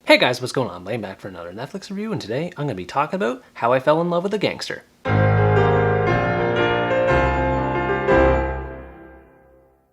Hey guys, what's going on? Lane back for another Netflix review, and today I'm going to be talking about how I fell in love with a gangster.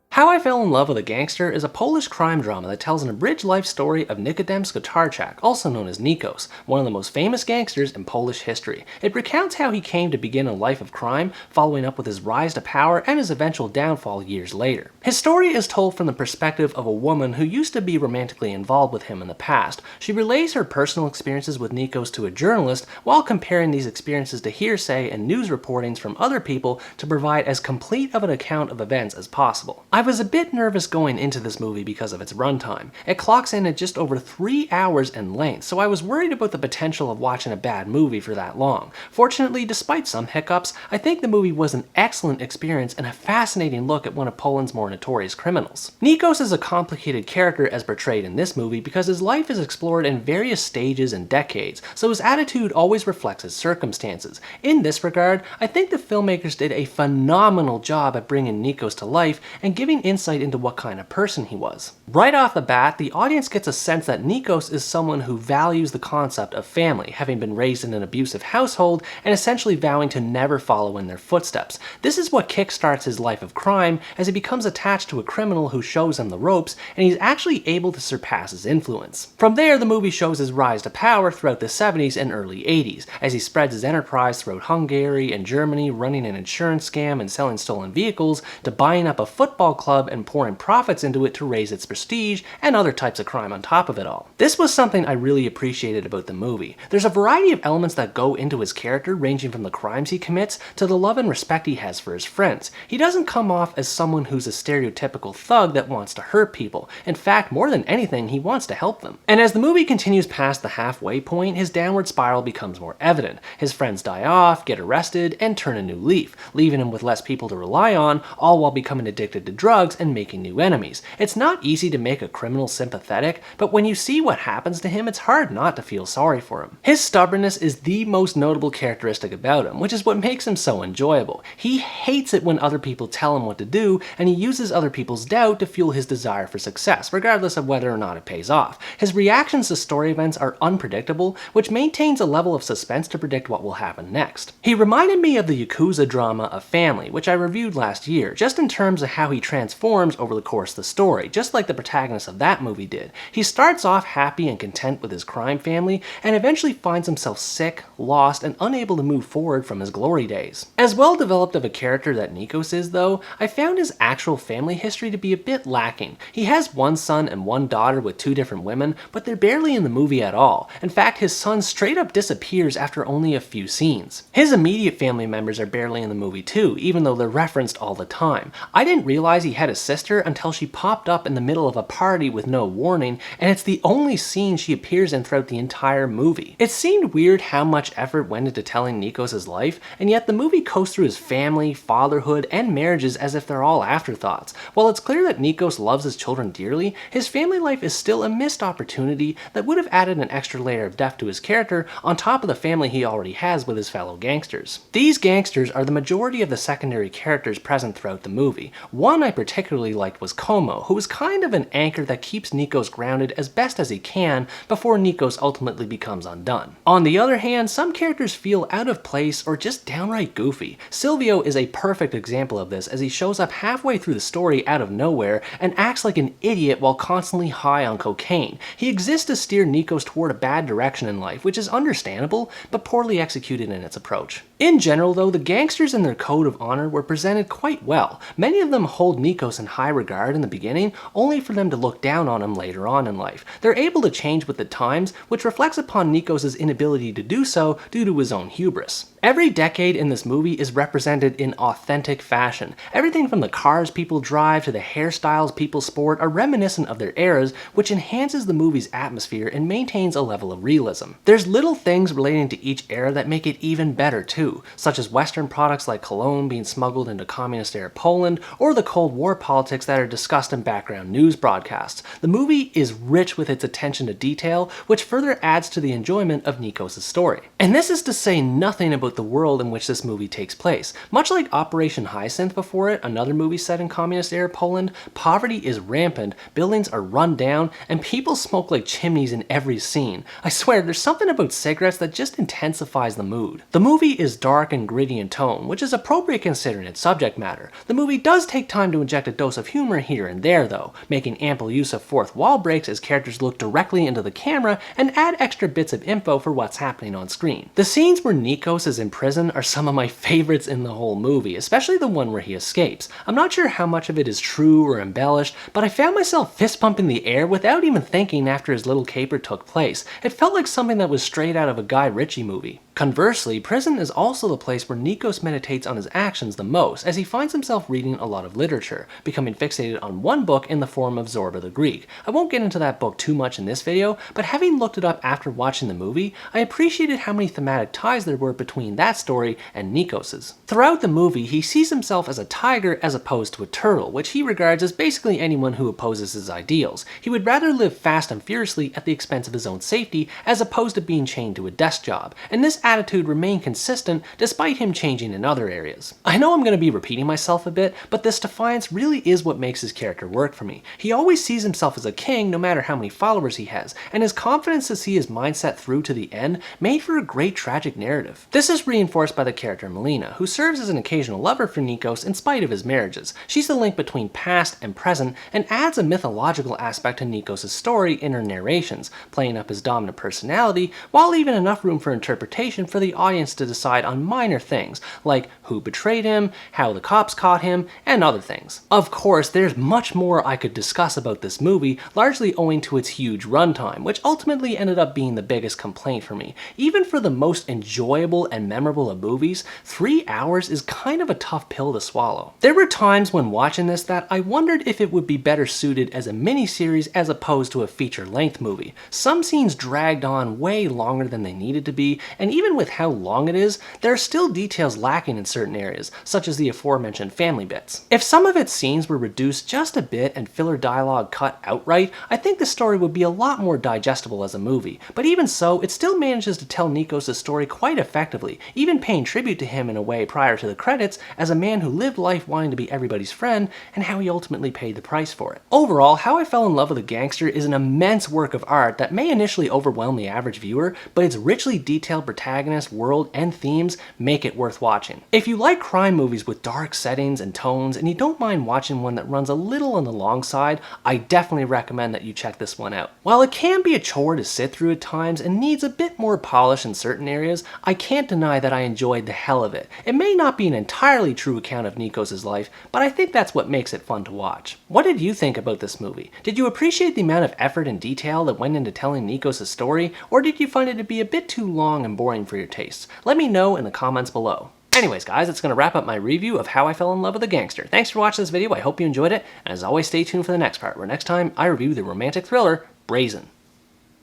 How I Fell in Love with a Gangster is a Polish crime drama that tells an abridged life story of Nikodem Skotarczak, also known as Nikos, one of the most famous gangsters in Polish history. It recounts how he came to begin a life of crime, following up with his rise to power and his eventual downfall years later. His story is told from the perspective of a woman who used to be romantically involved with him in the past. She relays her personal experiences with Nikos to a journalist while comparing these experiences to hearsay and news reportings from other people to provide as complete of an account of events as possible. I was a bit nervous going into this movie because of its runtime. It clocks in at just over 3 hours in length, so I was worried about the potential of watching a bad movie for that long. Fortunately, despite some hiccups, I think the movie was an excellent experience and a fascinating look at one of Poland's more notorious criminals. Nikos is a complicated character as portrayed in this movie because his life is explored in various stages and decades, so his attitude always reflects his circumstances. In this regard, I think the filmmakers did a phenomenal job at bringing Nikos to life and giving insight into what kind of person he was. Right off the bat, the audience gets a sense that Nikos is someone who values the concept of family, having been raised in an abusive household and essentially vowing to never follow in their footsteps. This is what kickstarts his life of crime as he becomes attached to a criminal who shows him the ropes, and he's actually able to surpass his influence. From there, the movie shows his rise to power throughout the 70s and early 80s, as he spreads his enterprise throughout Hungary and Germany, running an insurance scam and selling stolen vehicles, to buying up a football club and pouring profits into it to raise its prestige, and other types of crime on top of it all. This was something I really appreciated about the movie. There's a variety of elements that go into his character, ranging from the crimes he commits to the love and respect he has for his friends. He doesn't come off as someone who's a stereotypical thug that wants to hurt people. In fact, more than anything, he wants to help them. And as the movie continues past the halfway point, his downward spiral becomes more evident. His friends die off, get arrested, and turn a new leaf, leaving him with less people to rely on, all while becoming addicted to drugs and making new enemies. It's not easy to make a criminal sympathetic, but when you see what happens to him, it's hard not to feel sorry for him. His stubbornness is the most notable characteristic about him, which is what makes him so enjoyable. He hates it when other people tell him what to do, and he uses other people's doubt to fuel his desire for success, regardless of whether or not it pays off. His reactions to story events are unpredictable, which maintains a level of suspense to predict what will happen next. He reminded me of the Yakuza drama of Family, which I reviewed last year, just in terms of how he transforms over the course of the story, just like the protagonist of that movie did. He starts off happy and content with his crime family, and eventually finds himself sick, lost, and unable to move forward from his glory days. As well developed of a character that Nikos is, though, I found his actual family history to be a bit lacking. He has one son and one daughter with 2 different women, but they're barely in the movie at all. In fact, his son straight up disappears after only a few scenes. His immediate family members are barely in the movie too, even though they're referenced all the time. I didn't realize he had a sister until she popped up in the middle of a party with no warning, and it's the only scene she appears in throughout the entire movie. It seemed weird how much effort went into telling Nikos' life, and yet the movie coasts through his family, fatherhood, and marriages as if they're all afterthoughts. While it's clear that Nikos loves his children dearly, his family life is still a missed opportunity that would have added an extra layer of depth to his character on top of the family he already has with his fellow gangsters. These gangsters are the majority of the secondary characters present throughout the movie. One I particularly liked was Como, who is kind of an anchor that keeps Nikos grounded as best as he can before Nikos ultimately becomes undone. On the other hand, some characters feel out of place or just downright goofy. Silvio is a perfect example of this, as he shows up halfway through the story out of nowhere and acts like an idiot while constantly high on cocaine. He exists to steer Nikos toward a bad direction in life, which is understandable, but poorly executed in its approach. In general, though, the gangsters and their code of honor were presented quite well. Many of them hold Nikos in high regard in the beginning, only for them to look down on him later on in life. They're able to change with the times, which reflects upon Nikos' inability to do so due to his own hubris. Every decade in this movie is represented in authentic fashion. Everything from the cars people drive to the hairstyles people sport are reminiscent of their eras, which enhances the movie's atmosphere and maintains a level of realism. There's little things relating to each era that make it even better too, such as Western products like cologne being smuggled into communist-era Poland, or the Cold War politics that are discussed in background news broadcasts. The movie is rich with its attention to detail, which further adds to the enjoyment of Nikos' story. And this is to say nothing about about the world in which this movie takes place. Much like Operation Hyacinth before it, another movie set in communist-era Poland, poverty is rampant, buildings are run down, and people smoke like chimneys in every scene. I swear, there's something about cigarettes that just intensifies the mood. The movie is dark and gritty in tone, which is appropriate considering its subject matter. The movie does take time to inject a dose of humor here and there though, making ample use of fourth wall breaks as characters look directly into the camera and add extra bits of info for what's happening on screen. The scenes where Nikos is in prison are some of my favorites in the whole movie, especially the one where he escapes. I'm not sure how much of it is true or embellished, but I found myself fist pumping the air without even thinking after his little caper took place. It felt like something that was straight out of a Guy Ritchie movie. Conversely, prison is also the place where Nikos meditates on his actions the most, as he finds himself reading a lot of literature, becoming fixated on one book in the form of Zorba the Greek. I won't get into that book too much in this video, but having looked it up after watching the movie, I appreciated how many thematic ties there were between that story and Nikos's. Throughout the movie, he sees himself as a tiger as opposed to a turtle, which he regards as basically anyone who opposes his ideals. He would rather live fast and furiously at the expense of his own safety as opposed to being chained to a desk job, and this attitude remained consistent despite him changing in other areas. I know I'm going to be repeating myself a bit, but this defiance really is what makes his character work for me. He always sees himself as a king no matter how many followers he has, and his confidence to see his mindset through to the end made for a great tragic narrative. This is reinforced by the character Melina, who serves as an occasional lover for Nikos in spite of his marriages. She's the link between past and present and adds a mythological aspect to Nikos' story in her narrations, playing up his dominant personality while leaving enough room for interpretation for the audience to decide on minor things, like who betrayed him, how the cops caught him, and other things. Of course, there's much more I could discuss about this movie, largely owing to its huge runtime, which ultimately ended up being the biggest complaint for me. Even for the most enjoyable and memorable of movies, 3 hours is kind of a tough pill to swallow. There were times when watching this that I wondered if it would be better suited as a miniseries as opposed to a feature-length movie. Some scenes dragged on way longer than they needed to be, and even with how long it is, there are still details lacking in certain areas, such as the aforementioned family bits. If some of its scenes were reduced just a bit and filler dialogue cut outright, I think the story would be a lot more digestible as a movie. But even so, it still manages to tell Nikos' story quite effectively, even paying tribute to him in a way prior to the credits as a man who lived life wanting to be everybody's friend and how he ultimately paid the price for it. Overall, How I Fell in Love with a Gangster is an immense work of art that may initially overwhelm the average viewer, but its richly detailed protagonist, world, and themes make it worth watching. If you like crime movies with dark settings and tones, and you don't mind watching one that runs a little on the long side, I definitely recommend that you check this one out. While it can be a chore to sit through at times and needs a bit more polish in certain areas, I can't deny that I enjoyed the hell of it. It may not be an entirely true account of Nikos' life, but I think that's what makes it fun to watch. What did you think about this movie? Did you appreciate the amount of effort and detail that went into telling Nikos' story, or did you find it to be a bit too long and boring for your tastes? Let me know in the comments below. Anyways guys, that's going to wrap up my review of How I Fell in Love with a Gangster. Thanks for watching this video, I hope you enjoyed it, and as always stay tuned for the next part, where next time I review the romantic thriller, Brazen.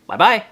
Bye bye!